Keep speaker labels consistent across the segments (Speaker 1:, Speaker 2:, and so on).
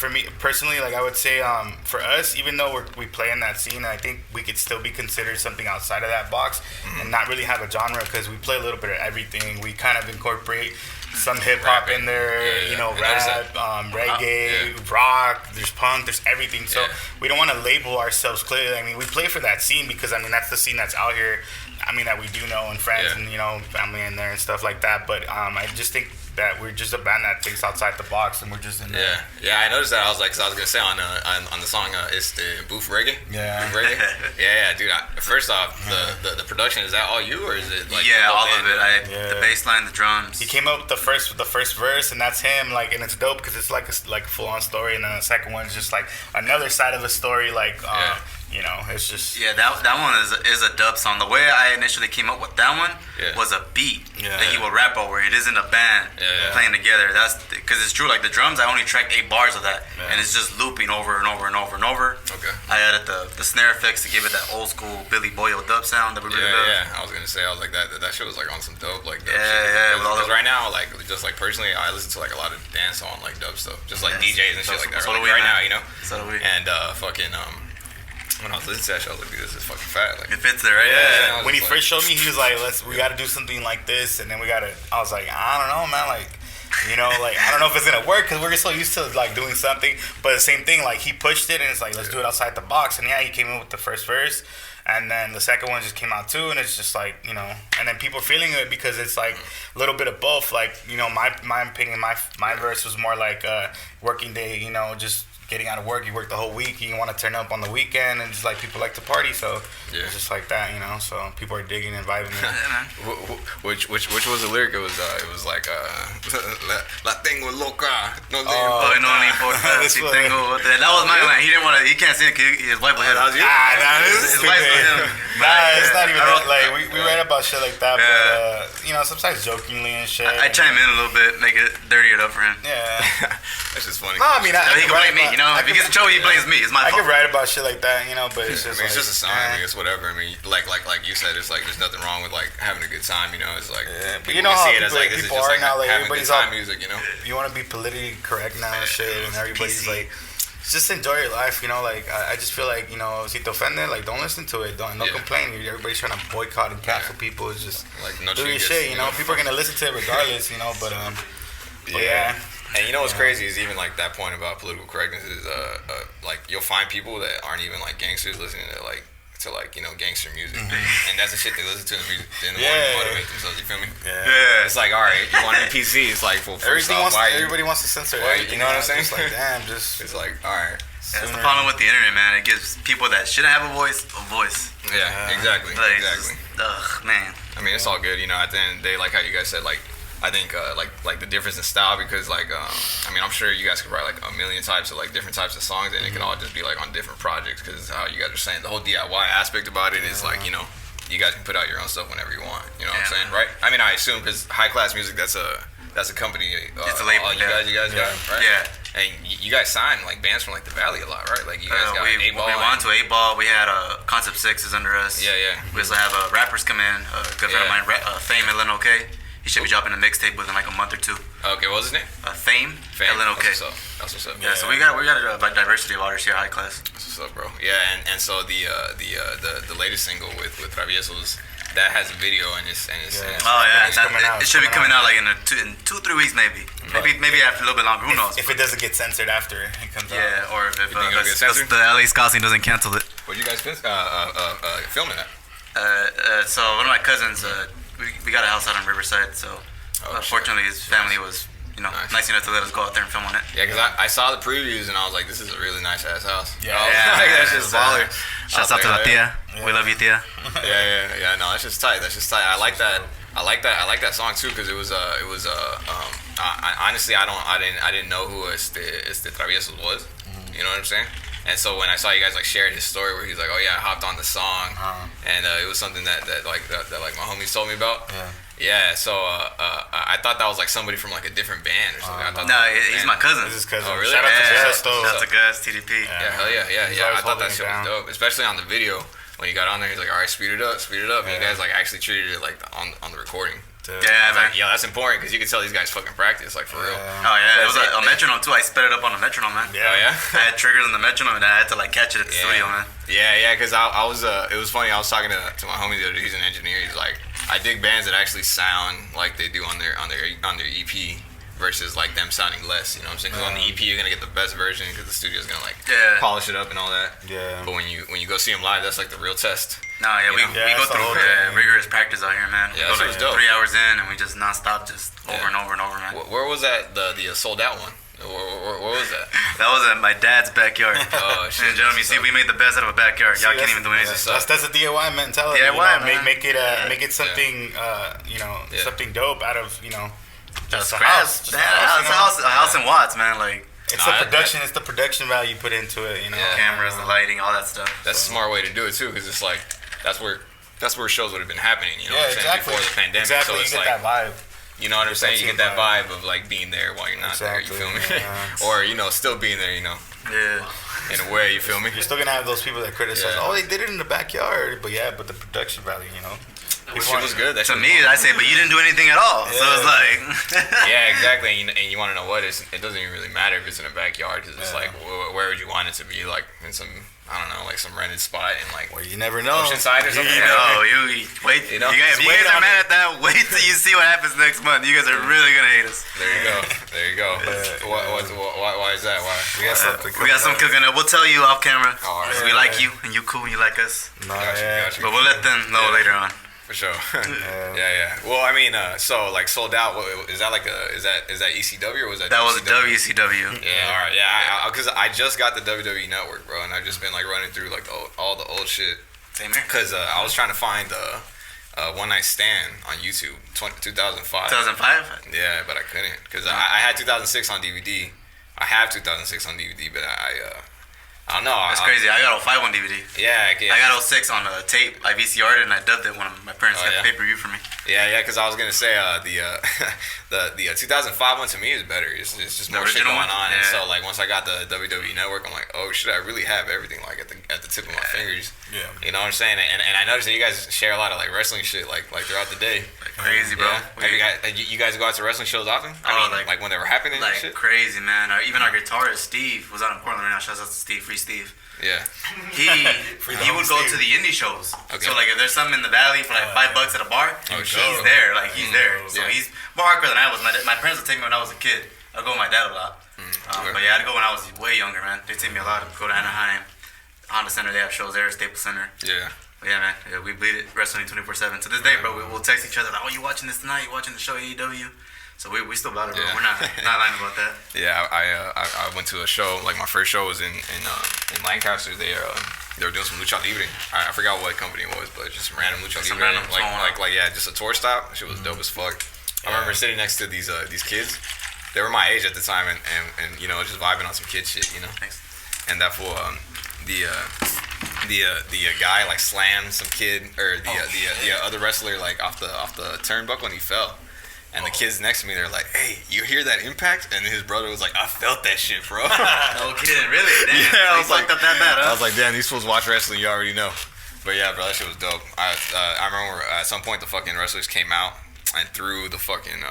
Speaker 1: for me personally, like I would say, for us, even though we play in that scene, I think we could still be considered something outside of that box and not really have a genre because we play a little bit of everything. We kind of incorporate some hip hop in there, you know, rap, reggae, rock. There's punk. There's everything. So we don't want to label ourselves clearly. I mean, we play for that scene because I mean that's the scene that's out here. I mean that we do know and friends and you know family in there and stuff like that. But I just think that we're just a band that thinks outside the box and we're just in there.
Speaker 2: I noticed that. I was like, cause I was gonna say on the song, it's the booth reggae. Booth reggae. Dude. First off, the production, is that all you or is it like
Speaker 3: all of it? The bass line, the drums.
Speaker 1: He came up with the first verse and that's him. Like, and it's dope because it's like a full on story, and then the second one is just like another side of a story. Like, you know, it's just
Speaker 3: that one is a dub song. The way I initially came up with that one was a beat that he would rap over. It isn't a band playing together. That's because it's true. Like the drums, I only tracked 8 bars of that, and it's just looping over and over and over and over.
Speaker 2: Okay.
Speaker 3: I added the snare effects to give it that old school Billy Boyle dub sound that we really love.
Speaker 2: I was gonna say, I was like that shit was like on some dope like dub shit. Because right now, like just like personally, I listen to like a lot of dance on like dub stuff, just like DJs and shit like that. Right now, you know.
Speaker 3: So do we.
Speaker 2: And when I was listening to that show, I was like, dude, this is fucking fat. Like,
Speaker 3: it fits there, right?
Speaker 1: When he first showed me, he was like, we got to do something like this, and then I was like, I don't know, man, like, you know, like, I don't know if it's going to work, because we're so used to, like, doing something, but the same thing, like, he pushed it, and it's like, let's do it outside the box, and he came in with the first verse, and then the second one just came out too, and it's just like, you know, and then people feeling it because it's like a little bit of both, like, you know, my opinion, my verse was more like working day, you know, just getting out of work, you work the whole week, you want to turn up on the weekend, and just like people like to party, so it's just like that, you know. So people are digging and vibing.
Speaker 2: Which was the lyric? It was like La tengo loca, no te
Speaker 3: importa si tengo. That was my line. He didn't want to. He can't sing it because his wife was him.
Speaker 1: His
Speaker 3: wife was him.
Speaker 1: It's not even that. Like we write about shit like that, but you know, sometimes jokingly and shit.
Speaker 3: I chime in a little bit, make it dirty it up for him.
Speaker 1: Yeah,
Speaker 2: that's just funny.
Speaker 1: No, I mean,
Speaker 3: he can blame me. You know, if he gets in trouble, he blames me. It's my fault.
Speaker 1: I could write about shit like that, you know, but it's just
Speaker 2: it's just a song. I mean, it's whatever. I mean, like you said, it's like there's nothing wrong with like having a good time. You know, it's like
Speaker 1: but you know how
Speaker 2: see it as like this is just
Speaker 1: are
Speaker 2: like
Speaker 1: now, like
Speaker 2: having good
Speaker 1: everybody's
Speaker 2: time music. You know,
Speaker 1: you want to be politically correct now and shit, and everybody's like, just enjoy your life. You know, like I just feel like, you know, si te ofende, like don't listen to it, don't complain. Everybody's trying to boycott and cancel people. It's just
Speaker 2: like no
Speaker 1: do your shit. You know, people are gonna listen to it regardless. You know, but yeah.
Speaker 2: And you know what's crazy is even like that point about political correctness is like you'll find people that aren't even like gangsters listening to you know gangster music, and that's the shit they listen to in the morning to motivate themselves. You feel me?
Speaker 1: Yeah.
Speaker 2: It's like, all right, you want to be PC? It's like, well,
Speaker 1: everybody wants to censor everything.
Speaker 2: You know what I'm saying?
Speaker 1: It's like, damn, it's
Speaker 2: like, all right.
Speaker 3: That's the problem with the internet, man. It gives people that shouldn't have a voice.
Speaker 2: Yeah, exactly.
Speaker 3: Like,
Speaker 2: exactly.
Speaker 3: Man.
Speaker 2: I mean, it's all good, you know. At the end of the day, like how you guys said, like. I think like the difference in style because like I mean I'm sure you guys could write like a million types of like different types of songs and it can all just be like on different projects because how you guys are saying the whole DIY aspect about it is like, you know, you guys can put out your own stuff whenever you want, you know what I'm saying, right? I mean I assume because High Class Music that's a company
Speaker 3: it's a label
Speaker 2: you guys got, right? And you guys signed like bands from like the Valley a lot, right? Like you guys got 8Ball.
Speaker 3: We went to 8Ball. We had Concept 6 is under us.
Speaker 2: Yeah.
Speaker 3: We also have rappers come in. A good friend of mine, Fame and Lynn OK. He should be dropping a mixtape within like a month or two.
Speaker 2: Okay, what was his name?
Speaker 3: Fame. Ellen OK.
Speaker 2: That's what's up.
Speaker 3: Yeah, so we got a diversity of artists here at High Class.
Speaker 2: That's what's up, bro. Yeah, and so the latest single with Traviesos that has a video and it's
Speaker 1: coming out.
Speaker 3: It should be coming out like in 2-3 weeks maybe. Maybe after a little bit longer. Who knows?
Speaker 1: If it doesn't get censored after it comes out.
Speaker 2: Yeah,
Speaker 3: or if
Speaker 2: it'll get censored?
Speaker 3: the LA SKA scene doesn't cancel it.
Speaker 2: Where'd you guys filming at?
Speaker 3: So one of my cousins. We got a house out in Riverside, so fortunately his family was, you know, nice enough to let us go out there and film on it.
Speaker 2: Yeah, because I saw the previews and I was like, this is a really nice ass house.
Speaker 1: Yeah,
Speaker 2: that's just baller.
Speaker 3: Shouts out to La Tia. We love you, Tia.
Speaker 2: Yeah. No, that's just tight. I like that. I like that song too because it was honestly I didn't know who Este Traviesos was. You know what I'm saying? And so when I saw you guys like shared his story where he's like, oh yeah, I hopped on the song, and it was something that my homies told me about. Yeah. So I thought that was like somebody from like a different band or something.
Speaker 3: He's my cousin.
Speaker 1: This is cousin.
Speaker 2: Oh really?
Speaker 1: Shout out to
Speaker 3: Shout out to Gus, TDP.
Speaker 2: Yeah, hell yeah. I thought that shit was dope, especially on the video. When you got on there, he's like, all right, speed it up. And you guys like actually treated it like on the recording
Speaker 3: Yeah, man.
Speaker 2: Like, yo, that's important because you can tell these guys fucking practice, like, for real.
Speaker 3: Oh, yeah. It was a metronome, too. I sped it up on a metronome, man.
Speaker 2: Yeah. Oh, yeah?
Speaker 3: I had triggers on the metronome, and I had to, like, catch it at the studio, man.
Speaker 2: Yeah, because I was, it was funny. I was talking to my homie the other day. He's an engineer. He's like, I dig bands that actually sound like they do on their EP versus, like, them sounding less, you know what I'm saying? Because on the EP, you're going to get the best version because the studio's going to, like, polish it up and all that.
Speaker 1: Yeah.
Speaker 2: But when you go see them live, that's, like, the real test.
Speaker 3: No, yeah, we go through rigorous practice out here, man.
Speaker 2: Yeah,
Speaker 3: we go
Speaker 2: that's
Speaker 3: like
Speaker 2: dope.
Speaker 3: 3 hours in, and we just nonstop, just over and over and over, man.
Speaker 2: Where was that, the sold out one? Where was that?
Speaker 3: That was at my dad's backyard.
Speaker 2: Oh, shit.
Speaker 3: And gentlemen, you see, we made the best out of a backyard. Y'all can't even do anything.
Speaker 1: That's a DIY mentality.
Speaker 3: DIY, man.
Speaker 1: Make it something, something dope out of,
Speaker 3: Just a
Speaker 1: house.
Speaker 3: house. A house in Watts, man. Like,
Speaker 1: it's the production. It's the production value put into it.
Speaker 3: Cameras, the lighting, all that stuff.
Speaker 2: That's a smart way to do it too, because it's like that's where shows would have been happening. You know what I'm saying?
Speaker 1: Exactly.
Speaker 2: Before the pandemic.
Speaker 1: Exactly.
Speaker 2: So it's
Speaker 1: you get
Speaker 2: like,
Speaker 1: that vibe.
Speaker 2: You know what I'm saying? You get that vibe of like being there while you're not there. You feel me?
Speaker 1: Yeah.
Speaker 2: Or still being there.
Speaker 3: Yeah.
Speaker 2: In a way, you feel me?
Speaker 1: You're still gonna have those people that criticize.
Speaker 2: Yeah.
Speaker 1: Oh, they did it in the backyard, but the production value,
Speaker 2: Which was good.
Speaker 3: To me, I say, but you didn't do anything at all.
Speaker 1: Yeah.
Speaker 3: So it's like.
Speaker 2: Yeah, exactly. And you want to know what? It doesn't even really matter if it's in a backyard, because it's like, where would you want it to be? Like in some, I don't know, like some rented spot in like.
Speaker 1: Well, you never know.
Speaker 2: Oceanside or something.
Speaker 3: You wait. If you guys are mad at that, wait till you see what happens next month. You guys are really gonna hate us.
Speaker 2: There you go. Why is that? Why?
Speaker 1: We got something.
Speaker 3: We got some cooking up. We'll tell you off camera.
Speaker 2: All right.
Speaker 3: We like you, and you cool, and you like us.
Speaker 2: Gotcha.
Speaker 3: But we'll let them know later on.
Speaker 2: For sure. Yeah. Well, I mean, so like sold out. Is that like is that ECW or was that?
Speaker 3: That was a WCW.
Speaker 2: Yeah. All right. Yeah. Because I just got the WWE Network, bro, and I've just been like running through like all the old shit.
Speaker 3: Same here.
Speaker 2: Because I was trying to find One Night Stand on YouTube, 2005.
Speaker 3: 2005.
Speaker 2: Yeah, but I couldn't because I had 2006 on DVD. I have 2006 on DVD, but I don't know.
Speaker 3: That's crazy. I got 05 on DVD.
Speaker 2: Yeah.
Speaker 3: I got 06 on tape. I VCR'd it and I dubbed it when my parents got the pay-per-view for me.
Speaker 2: Yeah, because I was gonna say the 2005 one to me is better. It's just more shit going on, and so like once I got the WWE Network, I'm like, oh shit, I really have everything like at the tip of my fingers.
Speaker 1: Yeah,
Speaker 2: you know what I'm saying? And I noticed that you guys share a lot of like wrestling shit like throughout the day.
Speaker 3: Like crazy, bro.
Speaker 2: Yeah. You guys go out to wrestling shows often? I mean, like when they were happening,
Speaker 3: like
Speaker 2: and shit?
Speaker 3: Crazy, man. Even our guitarist Steve was out in Portland right now. Shouts out to Steve, Free Steve.
Speaker 2: Yeah.
Speaker 3: He would go to the indie shows.
Speaker 2: Okay.
Speaker 3: So like if there's something in the valley for like $5 at a bar, he's there. Like he's there. So he's more hardcore than I was. My parents would take me when I was a kid. I'd go with my dad a lot. But yeah, I'd go when I was way younger, man. They'd take me a lot to go to Anaheim, Honda Center. They have shows there, Staples Center.
Speaker 2: Yeah.
Speaker 3: But yeah, man. Yeah, we bleed it wrestling 24/7 to this day, bro. We'll text each other like, "Oh, you watching this tonight? You watching the show AEW?" So we still about it, bro.
Speaker 2: Yeah.
Speaker 3: We're not lying about that.
Speaker 2: Yeah, I went to a show. Like my first show was in Lancaster. They were doing some lucha libre. I forgot what company it was, but just some random lucha libre. Just a tour stop. Shit was dope as fuck. I remember sitting next to these kids. They were my age at the time, and just vibing on some kid shit,
Speaker 3: Thanks.
Speaker 2: And that fool, the guy like slammed some kid or the other wrestler like off the turnbuckle and he fell. And the kids next to me, they're like, "Hey, you hear that impact?" And his brother was like, "I felt that shit, bro."
Speaker 3: No kidding, really? Damn.
Speaker 2: Yeah, I was
Speaker 3: fucked up that bad, huh?
Speaker 2: I was like, "Damn, these fools watch wrestling. You already know." But yeah, bro, that shit was dope. I remember at some point the fucking wrestlers came out and threw the fucking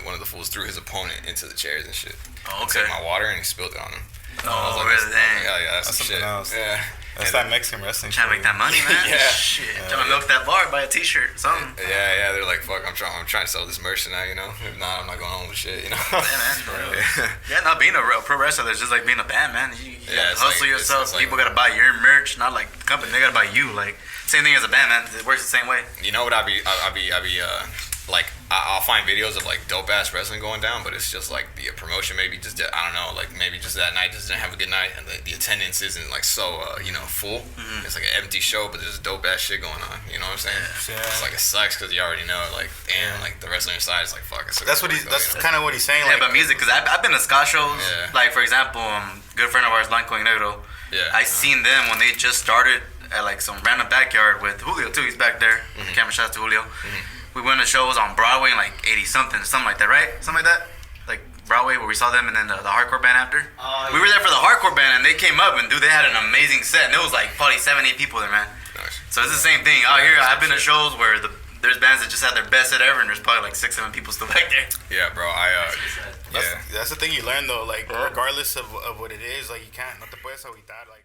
Speaker 2: one of the fools threw his opponent into the chairs and shit.
Speaker 3: Oh, okay.
Speaker 2: Took my water and he spilled it on him.
Speaker 3: Oh, really? Dang.
Speaker 2: Yeah, that's some
Speaker 1: something
Speaker 2: shit.
Speaker 1: else.
Speaker 2: Yeah.
Speaker 1: That's that Mexican wrestling.
Speaker 3: Trying to make that money, man.
Speaker 2: Yeah.
Speaker 3: Shit. Trying to milk that bar, buy a T-shirt, something.
Speaker 2: Yeah. They're like, "Fuck, I'm trying to sell this merch now, If not, I'm not going home with shit,
Speaker 3: Yeah, man. Yeah, not being a pro wrestler is just like being a band, man. You gotta hustle yourself. People gotta buy your merch, not like the company. They gotta buy you. Like same thing as a band, man. It works the same way.
Speaker 2: You know what? I'll find videos of like dope ass wrestling going down, but it's just like the promotion maybe just I don't know, like maybe just that night just didn't have a good night, and the attendance isn't like so full. Mm-hmm. It's like an empty show, but there's dope ass shit going on. You know what I'm saying?
Speaker 1: Yeah.
Speaker 2: It's like it sucks because you already know, like damn, like the wrestling side is like fuck.
Speaker 1: That's kind of what he's saying.
Speaker 3: Yeah,
Speaker 1: like,
Speaker 3: but music, because I've been to ska shows. Yeah. Like for example, good friend of ours, Blanco y Negro.
Speaker 2: Yeah.
Speaker 3: I seen them when they just started at like some random backyard with Julio too. He's back there. Mm-hmm. Camera shots to Julio. Mm-hmm. We went to shows on Broadway in like 80 something like that, right? Something like that. Like Broadway where we saw them and then the hardcore band after. We were there for the hardcore band and they came up and dude, they had an amazing set and it was like probably 7-8 people there, man.
Speaker 2: Nice.
Speaker 3: So it's the same thing out here. I've been to shows where the there's bands that just had their best set ever, and there's probably like 6-7 people still back there.
Speaker 2: Yeah, bro.
Speaker 1: That's the thing you learn though. Like regardless of what it is, like you can't. No te puedes agüitar. Like.